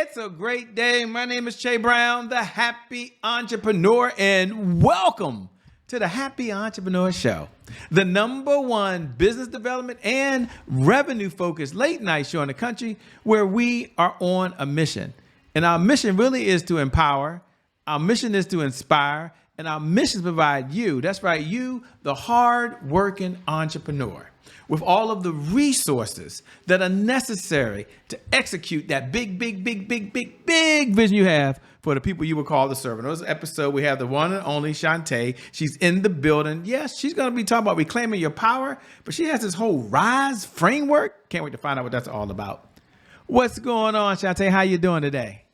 It's a great day. My name is Che Brown, the Happy Entrepreneur, and welcome to the Happy Entrepreneur Show, the #1 business development and revenue-focused late-night show in the country where we are on a mission. And our mission really is to empower, our mission is to inspire, and our mission is to provide you, that's right, you, the hard-working entrepreneur, with all of the resources that are necessary to execute that big vision you have for the people you will call to serve. In this episode, we have the one and only Shawnte. She's in the building. Yes, she's going to be talking about reclaiming your power, but she has this whole R.I.S.E framework. Can't wait to find out what that's all about. What's going on, Shawnte? How you doing today?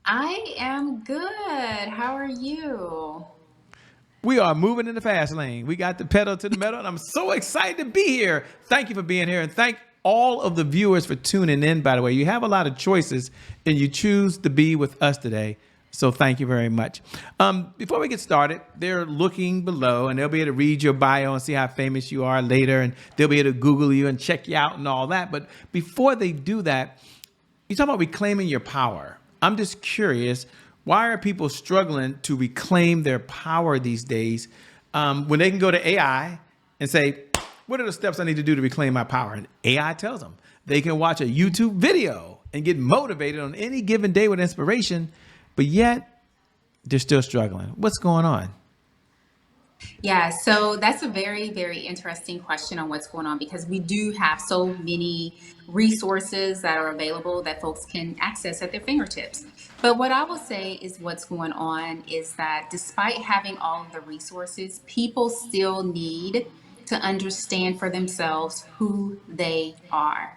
I am good. How are you? We are moving in the fast lane. We got the pedal to the metal, and I'm so excited to be here. Thank you for being here, and thank all of the viewers for tuning in, by the way. You have a lot of choices, and you choose to be with us today, so thank you very much. Before we get started, they're looking below, and they'll be able to read your bio and see how famous you are later, and they'll be able to Google you and check you out and all that. But before they do that, you talk about reclaiming your power. I'm just curious, why are people struggling to reclaim their power these days when they can go to AI and say, what are the steps I need to do to reclaim my power? And AI tells them. They can watch a YouTube video and get motivated on any given day with inspiration, but yet they're still struggling. What's going on? Yeah, so that's a very interesting question on what's going on, because we do have so many resources that are available that folks can access at their fingertips. But what I will say is what's going on is that despite having all of the resources, people still need to understand for themselves who they are.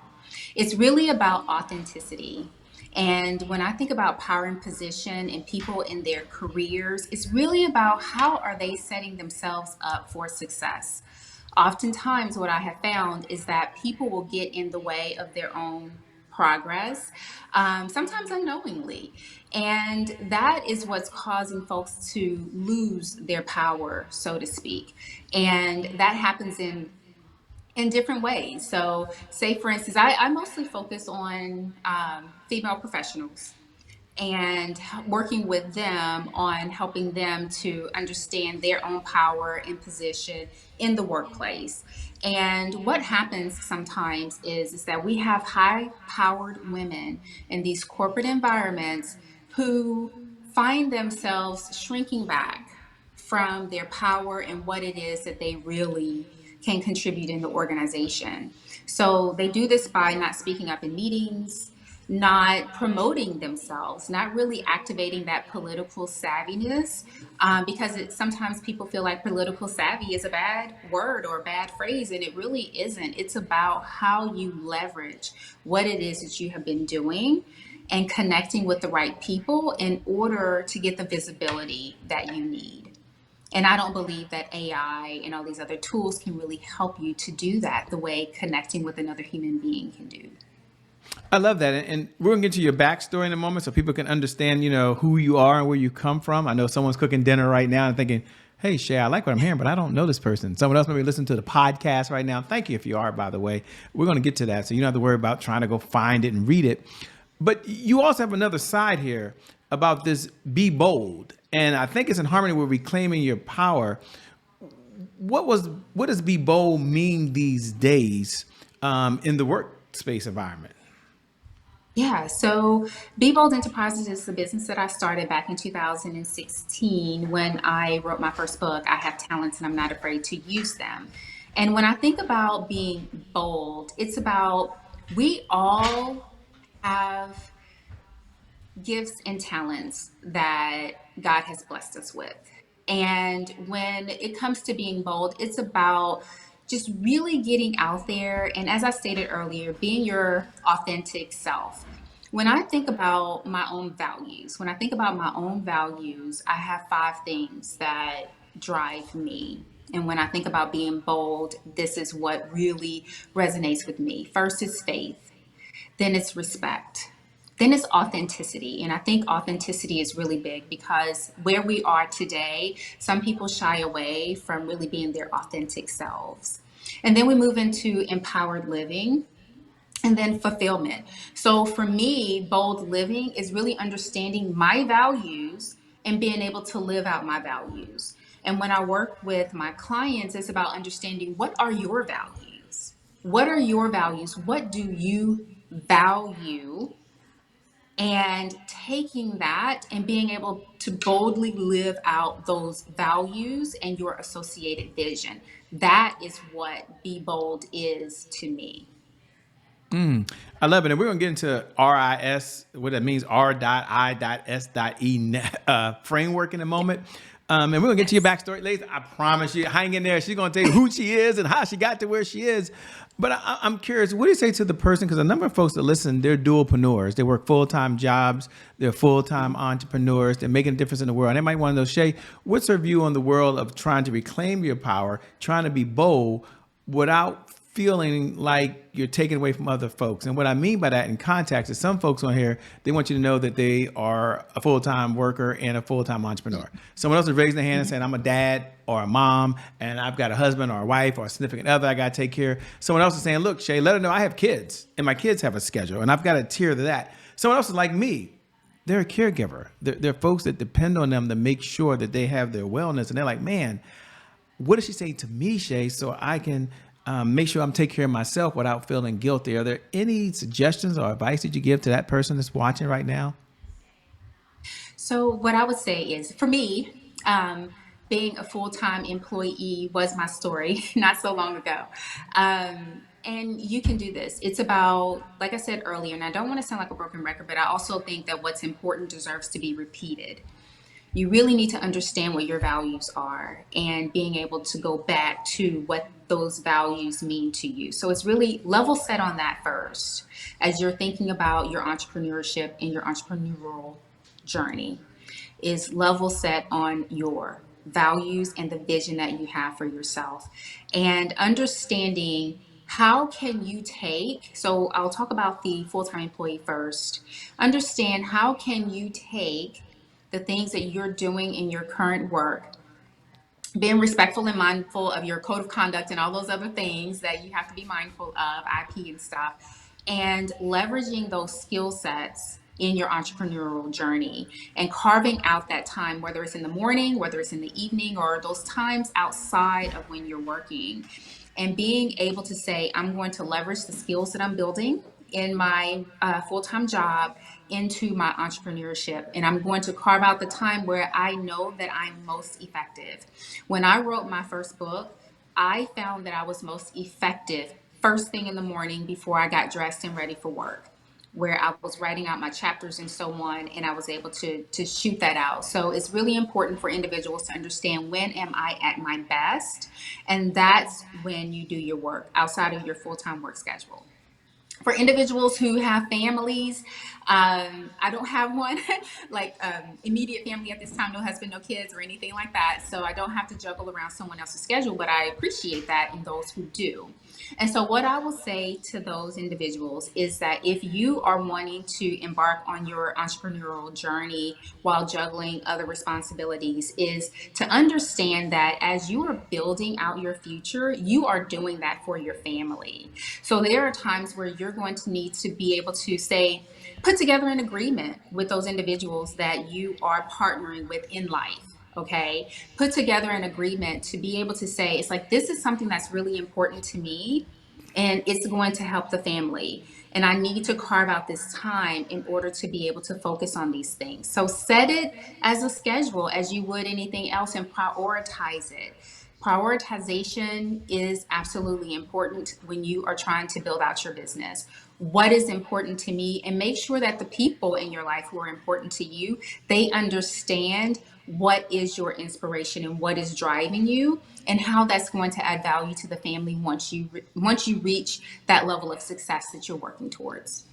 It's really about authenticity. And when I think about power and position and people in their careers, it's really about how are they setting themselves up for success. Oftentimes, what I have found is that people will get in the way of their own progress, sometimes unknowingly. And that is what's causing folks to lose their power, so to speak. And that happens in different ways. So say, for instance, I mostly focus on female professionals and working with them on helping them to understand their own power and position in the workplace. And what happens sometimes is that we have high-powered women in these corporate environments who find themselves shrinking back from their power and what it is that they really can contribute in the organization. So they do this by not speaking up in meetings, not promoting themselves, not really activating that political savviness, because sometimes people feel like political savvy is a bad word or a bad phrase, and it really isn't. It's about how you leverage what it is that you have been doing and connecting with the right people in order to get the visibility that you need. And I don't believe that AI and all these other tools can really help you to do that the way connecting with another human being can do. I love that. And we're going to get to your backstory in a moment so people can understand, who you are and where you come from. I know someone's cooking dinner right now and thinking, hey, Shay, I like what I'm hearing, but I don't know this person. Someone else may be listening to the podcast right now. Thank you if you are, by the way. We're going to get to that, so you don't have to worry about trying to go find it and read it. But you also have another side here about this be bold. And I think it's in harmony with reclaiming your power. What does be bold mean these days in the workspace environment? Yeah, so Be Bold Enterprises is the business that I started back in 2016 when I wrote my first book, I Have Talents and I'm Not Afraid to Use Them. And when I think about being bold, it's about we all have gifts and talents that God has blessed us with. And when it comes to being bold, it's about just really getting out there. And as I stated earlier, being your authentic self. When I think about my own values, I have 5 things that drive me. And when I think about being bold, this is what really resonates with me. First is faith, then it's respect. Then it's authenticity. And I think authenticity is really big because where we are today, some people shy away from really being their authentic selves. And then we move into empowered living. and then fulfillment. So for me, bold living is really understanding my values and being able to live out my values. And when I work with my clients, it's about understanding, what are your values? What are your values? What do you value? And taking that and being able to boldly live out those values and your associated vision. That is what Be Bold is to me. I love it. And we're going to get into RIS, what that means, R.I.S.E framework in a moment. And we're going to get to your backstory later. I promise you, hang in there. She's going to tell you who she is and how she got to where she is. But I'm curious, what do you say to the person? Because a number of folks that listen, they're dualpreneurs. They work full-time jobs. They're full-time entrepreneurs. They're making a difference in the world. And they might want to know, Shay, what's her view on the world of trying to reclaim your power, trying to be bold without feeling like you're taking away from other folks? And what I mean by that in context is some folks on here, they want you to know that they are a full-time worker and a full-time entrepreneur. Someone else is raising their hand and saying, I'm a dad or a mom, and I've got a husband or a wife or a significant other I got to take care of. Someone else is saying, look, Shay, let her know I have kids and my kids have a schedule and I've got to adhere to that. Someone else is like me. They're a caregiver. They're folks that depend on them to make sure that they have their wellness. And they're like, man, what does she say to me, Shay, so I can make sure I'm taking care of myself without feeling guilty? Are there any suggestions or advice that you give to that person that's watching right now? So, what I would say is, for me, being a full-time employee was my story not so long ago. And you can do this. It's about, like I said earlier, and I don't want to sound like a broken record, but I also think that what's important deserves to be repeated. You really need to understand what your values are and being able to go back to what those values mean to you. So it's really level set on that first as you're thinking about your entrepreneurship and your entrepreneurial journey. Is level set on your values and the vision that you have for yourself, and understanding how can you take, so I'll talk about the full-time employee first. Understand, how can you take the things that you're doing in your current work, being respectful and mindful of your code of conduct and all those other things that you have to be mindful of, IP and stuff, and leveraging those skill sets in your entrepreneurial journey and carving out that time, whether it's in the morning, whether it's in the evening, or those times outside of when you're working, and being able to say, I'm going to leverage the skills that I'm building in my full-time job into my entrepreneurship, and I'm going to carve out the time where I know that I'm most effective. When I wrote my first book, I found that I was most effective first thing in the morning before I got dressed and ready for work, where I was writing out my chapters and so on, and I was able to shoot that out. So it's really important for individuals to understand, when am I at my best? And that's when you do your work outside of your full-time work schedule. For individuals who have families, I don't have one, like immediate family at this time, no husband, no kids, or anything like that. So I don't have to juggle around someone else's schedule, but I appreciate that in those who do. And so what I will say to those individuals is that if you are wanting to embark on your entrepreneurial journey while juggling other responsibilities, is to understand that as you are building out your future, you are doing that for your family. So there are times where you're going to need to be able to say, put together an agreement with those individuals that you are partnering with in life. Okay, put together an agreement to be able to say, it's like, this is something that's really important to me and it's going to help the family. And I need to carve out this time in order to be able to focus on these things. So set it as a schedule as you would anything else, and prioritize it. Prioritization is absolutely important when you are trying to build out your business. What is important to me, and make sure that the people in your life who are important to you, they understand what is your inspiration and what is driving you, and how that's going to add value to the family once you reach that level of success that you're working towards.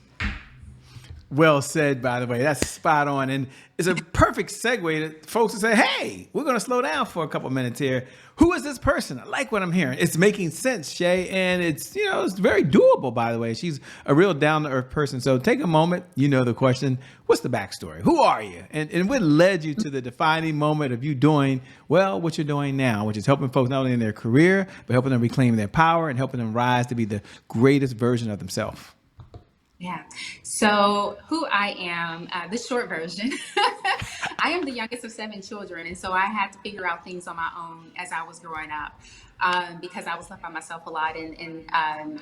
Well said, by the way. That's spot on. And it's a perfect segue to folks to say, hey, we're going to slow down for a couple minutes here. Who is this person? I like what I'm hearing. It's making sense, Shay. And it's, it's very doable, by the way. She's a real down-to-earth person. So take a moment. You know the question. What's the backstory? Who are you? And what led you to the defining moment of you doing, well, what you're doing now, which is helping folks not only in their career, but helping them reclaim their power and helping them rise to be the greatest version of themselves? Yeah. So, who I am, the short version, I am the youngest of seven children. And so I had to figure out things on my own as I was growing up because I was left by myself a lot. And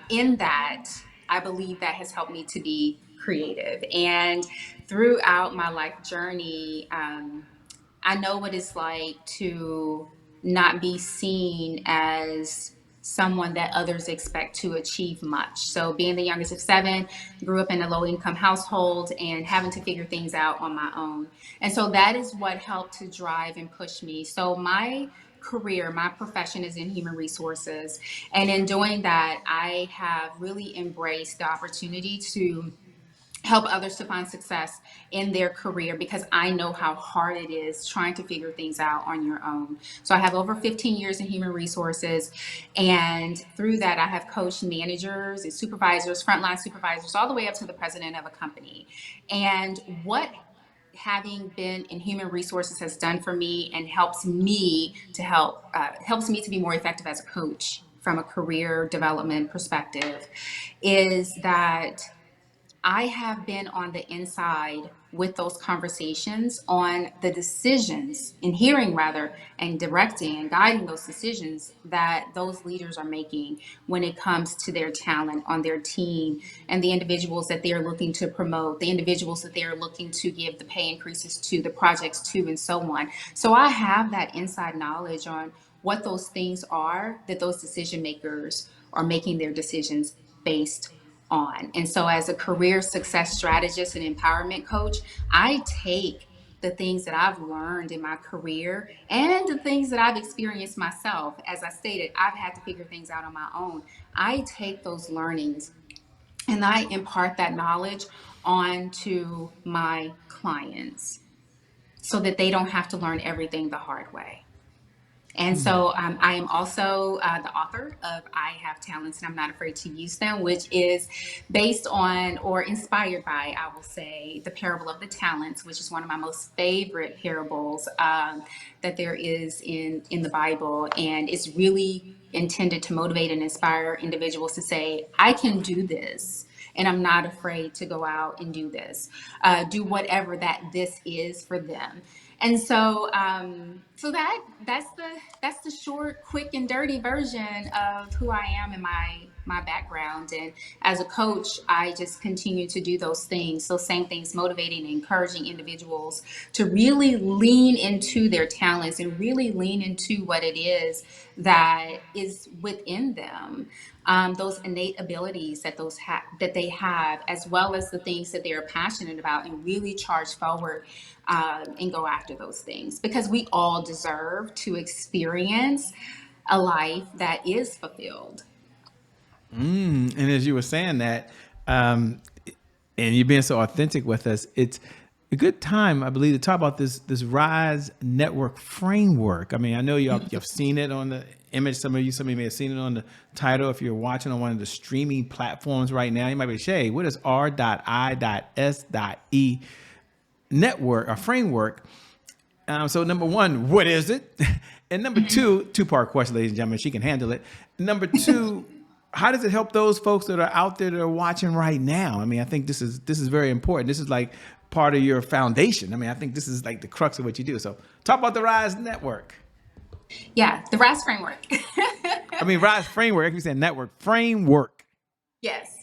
in that, I believe that has helped me to be creative. And throughout my life journey, I know what it's like to not be seen as someone that others expect to achieve much. So, being the youngest of seven, grew up in a low income household and having to figure things out on my own. And so, that is what helped to drive and push me. So, my career, my profession is in human resources. And in doing that, I have really embraced the opportunity to help others to find success in their career because I know how hard it is trying to figure things out on your own. So I have over 15 years in human resources, and through that I have coached managers and supervisors, frontline supervisors, all the way up to the president of a company. And what having been in human resources has done for me and helps me to be more effective as a coach from a career development perspective is that I have been on the inside with those conversations on the decisions, in hearing rather, and directing and guiding those decisions that those leaders are making when it comes to their talent on their team and the individuals that they're looking to promote, the individuals that they're looking to give the pay increases to, the projects to, and so on. So I have that inside knowledge on what those things are that those decision makers are making their decisions based on. And so, as a career success strategist and empowerment coach, I take the things that I've learned in my career and the things that I've experienced myself. As I stated, I've had to figure things out on my own. I take those learnings and I impart that knowledge onto my clients so that they don't have to learn everything the hard way. And so I am also the author of I Have Talents and I'm Not Afraid to Use Them, which is based on or inspired by, I will say, the parable of the talents, which is one of my most favorite parables that there is in the Bible. And it's really intended to motivate and inspire individuals to say, I can do this and I'm not afraid to go out and do this, do whatever that this is for them. And so, that's the short, quick, and dirty version of who I am and my background. And as a coach, I just continue to do those things. So, same things, motivating and encouraging individuals to really lean into their talents and really lean into what it is that is within them, those innate abilities that they have, as well as the things that they are passionate about, and really charge forward and go after those things because we all deserve to experience a life that is fulfilled. And as you were saying that, um, and you're being so authentic with us, it's a good time, I believe, to talk about this Rise Network framework. I mean, I know you've seen it on the image. Some of you may have seen it on the title. If you're watching on one of the streaming platforms right now, you might be, Shay, what is R.I.S.E network, a framework? So number one, what is it? And number two-part question, ladies and gentlemen, she can handle it. Number two, how does it help those folks that are out there that are watching right now? I mean, I think this is very important. This is like part of your foundation. I mean, I think this is like the crux of what you do. So talk about the Rise Network. Yeah, the RISE framework. I mean, Rise framework. I keep saying network framework.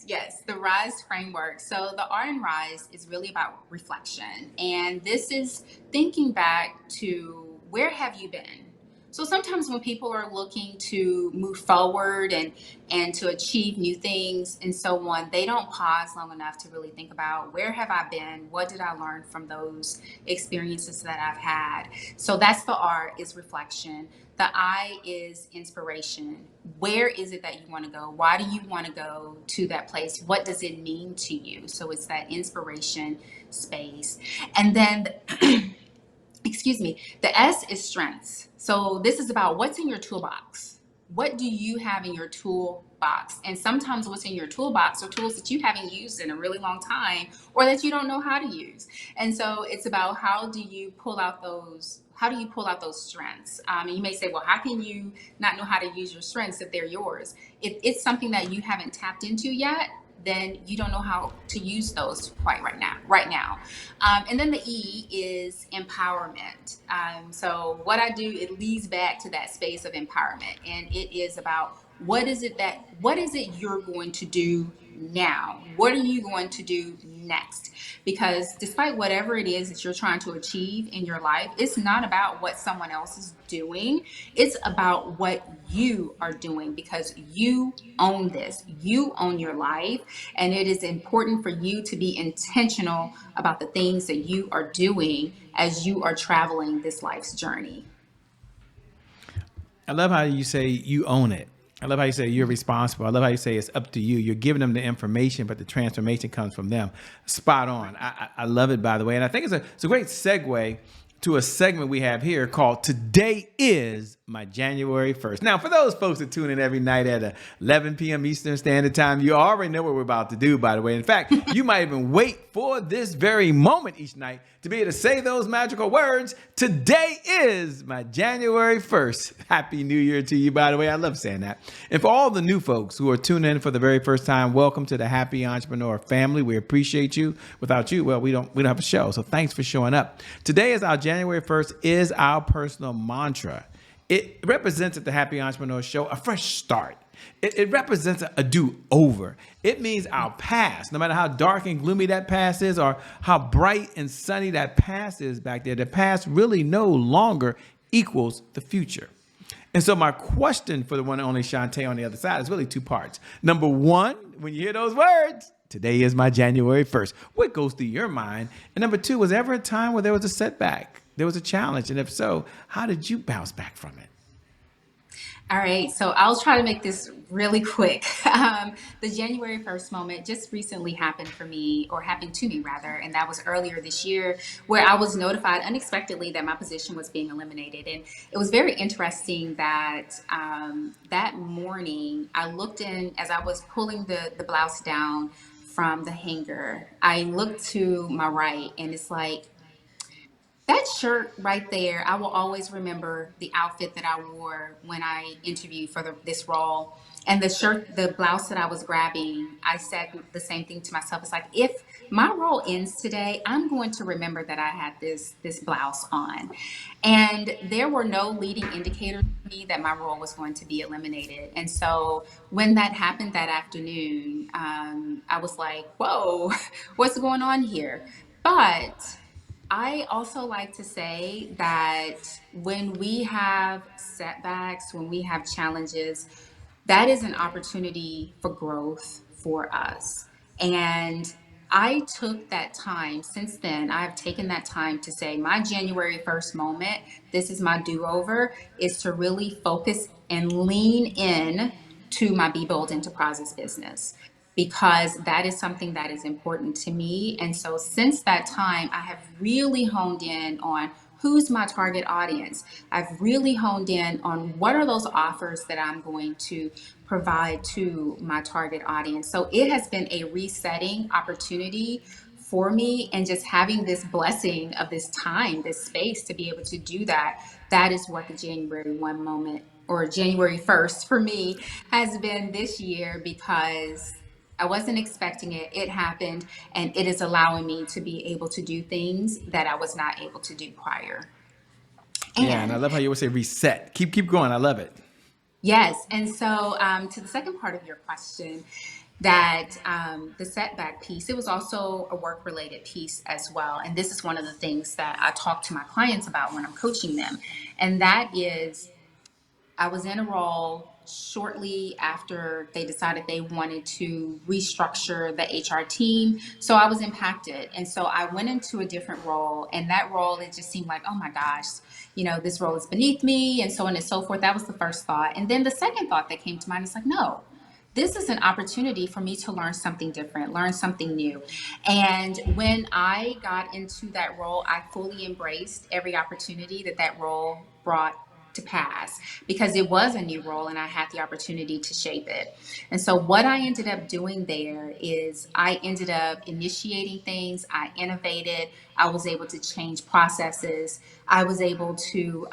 Yes, the RISE framework. So the R in RISE is really about reflection. And this is thinking back to where have you been? So sometimes when people are looking to move forward and to achieve new things and so on, they don't pause long enough to really think about where have I been? What did I learn from those experiences that I've had? So that's the R is reflection. The I is inspiration. Where is it that you want to go? Why do you want to go to that place? What does it mean to you? So it's that inspiration space. And then excuse me, the S is strengths. So this is about what's in your toolbox. What do you have in your toolbox? And sometimes what's in your toolbox are tools that you haven't used in a really long time or that you don't know how to use. And so it's about how do you pull out those strengths? And you may say, well, how can you not know how to use your strengths if they're yours? It's something that you haven't tapped into yet. then you don't know how to use those quite right now. And then the E is empowerment. So what I do, it leads back to that space of empowerment, and it is about what is it you're going to do now? What are you going to do next? Because despite whatever it is that you're trying to achieve in your life, it's not about what someone else is doing. It's about what you are doing, because you own this. You own your life. And it is important for you to be intentional about the things that you are doing as you are traveling this life's journey. I love how you say you own it. I love how you say you're responsible. I love how you say it's up to you. You're giving them the information, but the transformation comes from them. Spot on. I love it, by the way. And I think it's a great segue to a segment we have here called Today is My January 1st. Now, for those folks that tune in every night at 11 p.m. Eastern Standard Time, you already know what we're about to do, by the way. In fact, you might even wait for this very moment each night to be able to say those magical words. Today is my January 1st. Happy New Year to you, by the way. I love saying that. And for all the new folks who are tuning in for the very first time, welcome to the Happy Entrepreneur family. We appreciate you. Without you, well, we don't have a show. So thanks for showing up. Today is our January 1st is our personal mantra. It represents at the Happy Entrepreneur Show a fresh start. It represents a do-over. It means our past, no matter how dark and gloomy that past is or how bright and sunny that past is back there, the past really no longer equals the future. And so my question for the one and only Shawnte on the other side is really two parts. Number one, when you hear those words, today is my January 1st, what goes through your mind? And number two, was there ever a time where there was a setback? There was a challenge. And if so, how did you bounce back from it? All right, so I'll try to make this really quick. The January 1st moment just recently happened for me, or happened to me rather, and that was earlier this year, where I was notified unexpectedly that my position was being eliminated. And it was very interesting that that morning I looked in as I was pulling the blouse down from the hanger. I looked to my right, and it's like, that shirt right there, I will always remember the outfit that I wore when I interviewed for this role. And the shirt, the blouse that I was grabbing, I said the same thing to myself. It's like, if my role ends today, I'm going to remember that I had this blouse on. And there were no leading indicators for me that my role was going to be eliminated. And so when that happened that afternoon, I was like, whoa, what's going on here? But I also like to say that when we have setbacks, when we have challenges, that is an opportunity for growth for us. And I took that time since then. I've taken that time to say my January 1st moment, this is my do over, is to really focus and lean in to my Be Bold Enterprises business, because that is something that is important to me. And so since that time, I have really honed in on who's my target audience. I've really honed in on what are those offers that I'm going to provide to my target audience. So it has been a resetting opportunity for me, and just having this blessing of this time, this space to be able to do that. That is what the January 1 moment, or January 1st for me, has been this year, because I wasn't expecting it. It happened, and it is allowing me to be able to do things that I was not able to do prior. Yeah, and I And love how you always say reset. Keep going. I love it. yes, and so to the second part of your question, that the setback piece, it was also a work related piece as well. And this is one of the things that I talk to my clients about when I'm coaching them. And that is, I was in a role shortly after they decided they wanted to restructure the HR team. So I was impacted. And so I went into a different role. And that role, it just seemed like, oh my gosh, this role is beneath me, and so on and so forth. That was the first thought. And then the second thought that came to mind is like, no, this is an opportunity for me to learn something different, learn something new. And when I got into that role, I fully embraced every opportunity that role brought to pass, because it was a new role and I had the opportunity to shape it. And so what I ended up doing there is I ended up initiating things, I innovated, I was able to change processes. I was able to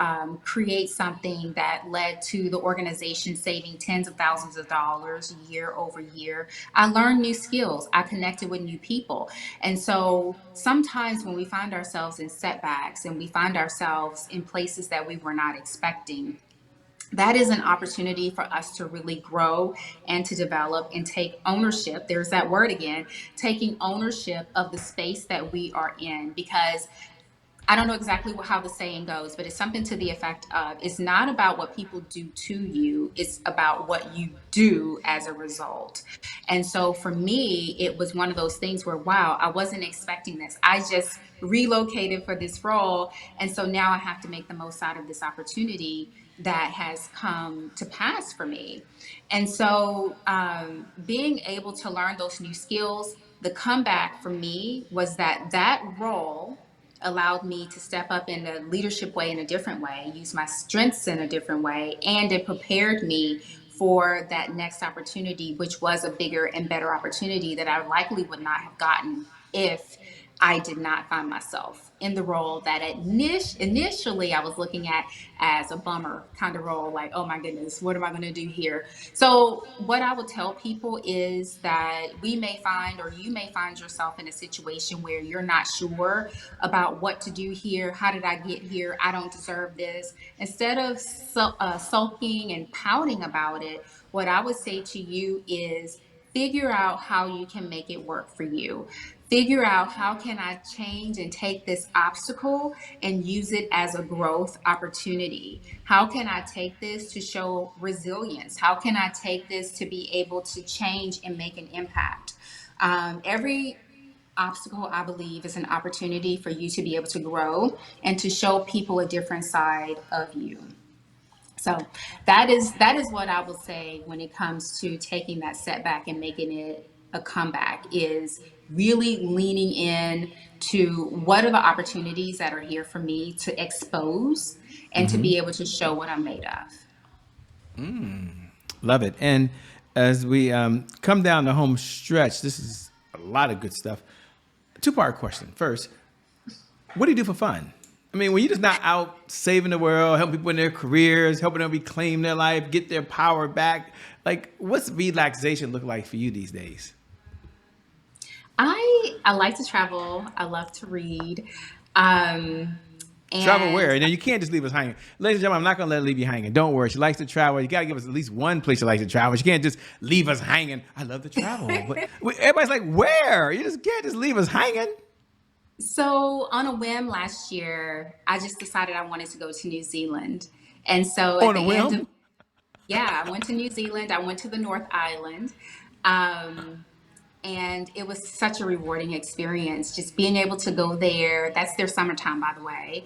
create something that led to the organization saving tens of thousands of dollars year over year. I learned new skills. I connected with new people. And so sometimes when we find ourselves in setbacks and we find ourselves in places that we were not expecting, that is an opportunity for us to really grow and to develop and take ownership. There's that word again, taking ownership of the space that we are in. Because I don't know exactly how the saying goes, but it's something to the effect of it's not about what people do to you, it's about what you do as a result. And so for me, it was one of those things where, wow, I wasn't expecting this. I just relocated for this role. And so now I have to make the most out of this opportunity that has come to pass for me. And so being able to learn those new skills, the comeback for me was that role allowed me to step up in a leadership way in a different way, use my strengths in a different way, and it prepared me for that next opportunity, which was a bigger and better opportunity that I likely would not have gotten if I did not find myself in the role that initially I was looking at as a bummer kind of role, like, oh my goodness, what am I going to do here? So, what I would tell people is that we may find, or you may find yourself in a situation where you're not sure about what to do here. How did I get here? I don't deserve this. Instead of sulking and pouting about it, what I would say to you is figure out how you can make it work for you. Figure out how can I change and take this obstacle and use it as a growth opportunity. How can I take this to show resilience? How can I take this to be able to change and make an impact? Every obstacle, I believe, is an opportunity for you to be able to grow and to show people a different side of you. So that is what I will say when it comes to taking that setback and making it a comeback, is really leaning in to what are the opportunities that are here for me to expose and to be able to show what I'm made of. Love it. And as we come down the home stretch, this is a lot of good stuff. Two-part question. First, what do you do for fun? I mean, when you're just not out saving the world, helping people in their careers, helping them reclaim their life, get their power back, like what's relaxation look like for you these days? I like to travel. I love to read. Um, Travel where? and And you can't just leave us hanging. Ladies and gentlemen, I'm not going to let her leave you hanging. Don't worry. She likes to travel. You got to give us at least one place she likes to travel. She can't just leave us hanging. I love to travel. But everybody's like, where? You just can't just leave us hanging. So, on a whim last year, I just decided I wanted to go to New Zealand. And so, at On the a end of, whim. yeah, I went to New Zealand. I went to the North Island. Um, and it was such a rewarding experience just being able to go there. That's their summertime, by the way.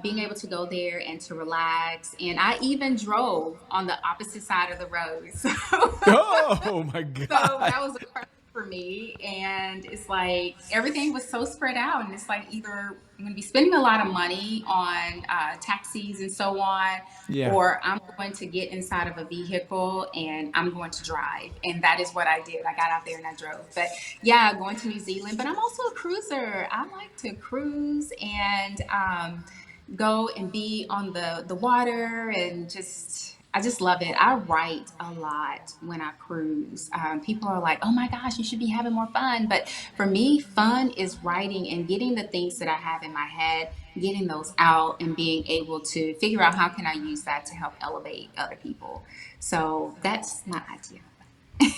Being able to go there and to relax. And I even drove on the opposite side of the road. Oh my So God. that was a first for me. And it's like everything was so spread out. And it's like either I'm going to be spending a lot of money on taxis and so on, Yeah. or I'm going to get inside of a vehicle and I'm going to drive. And that is what I did. I got out there and I drove. But yeah, going to New Zealand. But I'm also a cruiser. I like to cruise and go and be on the water and just I just love it. I write a lot when I cruise. People are like, "Oh my gosh, you should be having more fun." But for me, fun is writing and getting the things that I have in my head, getting those out, and being able to figure out how can I use that to help elevate other people. So that's my idea.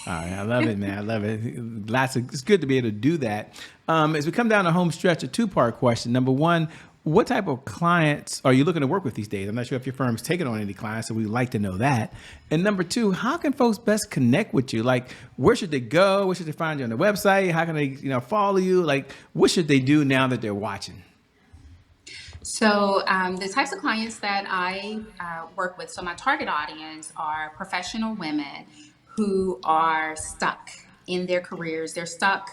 All right, I love it, man. I love it. It's good to be able to do that. As we come down the home stretch, a two-part question. Number one, what type of clients are you looking to work with these days? I'm not sure if your firm's taking on any clients, so we'd like to know that. And number two, how can folks best connect with you? Like, where should they go? Where should they find you on the website? How can they, follow you? Like, what should they do now that they're watching? So, the types of clients that I work with, so my target audience are professional women who are stuck in their careers. They're stuck,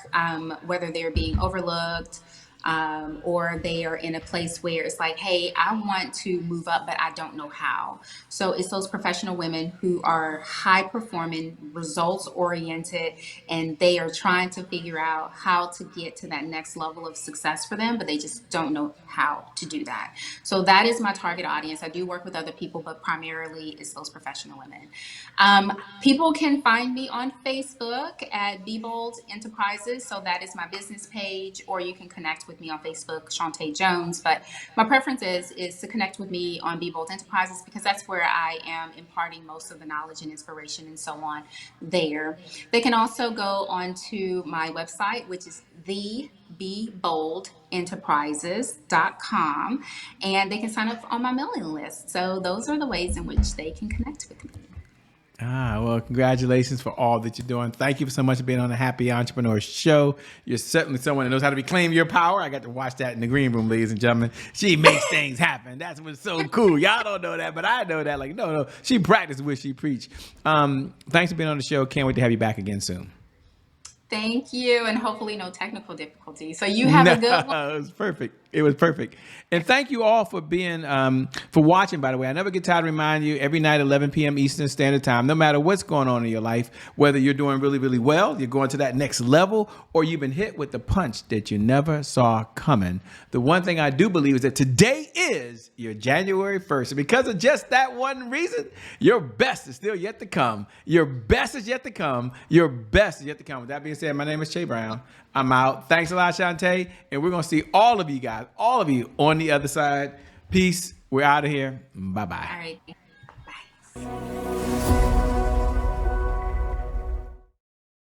whether they're being overlooked, or they are in a place where it's like, hey, I want to move up, but I don't know how. So it's those professional women who are high performing, results oriented, and they are trying to figure out how to get to that next level of success for them, but they just don't know how to do that. So that is my target audience. I do work with other people, but primarily it's those professional women. People can find me on Facebook at Be Bold Enterprises. So that is my business page, or you can connect with me on Facebook, Shawnte Jones. But my preference is to connect with me on Be Bold Enterprises, because that's where I am imparting most of the knowledge and inspiration and so on there. They can also go onto my website, which is thebebold.enterprises.com, and they can sign up on my mailing list. So those are the ways in which they can connect with me. Well, congratulations for all that you're doing. Thank you so much for being on the Happy Entrepreneur Show. You're certainly someone that knows how to reclaim your power. I got to watch that in the green room, ladies and gentlemen. She makes things happen. That's what's so cool. Y'all don't know that, but I know that. Like, no, she practiced what she preached. Thanks for being on the show. Can't wait to have you back again soon. Thank you, and hopefully no technical difficulties. So you have a good one. It was perfect. It was perfect. And thank you all for being, for watching, by the way. I never get tired of reminding you, every night, 11 p.m. Eastern Standard Time, no matter what's going on in your life, whether you're doing really, really well, you're going to that next level, or you've been hit with the punch that you never saw coming. The one thing I do believe is that today is your January 1st. And because of just that one reason, your best is still yet to come. Your best is yet to come. Your best is yet to come. With that being said, my name is Che Brown. I'm out. Thanks a lot, Shawnte. And we're going to see all of you guys, all of you on the other side. Peace. We're out of here. Bye-bye. All right. Bye.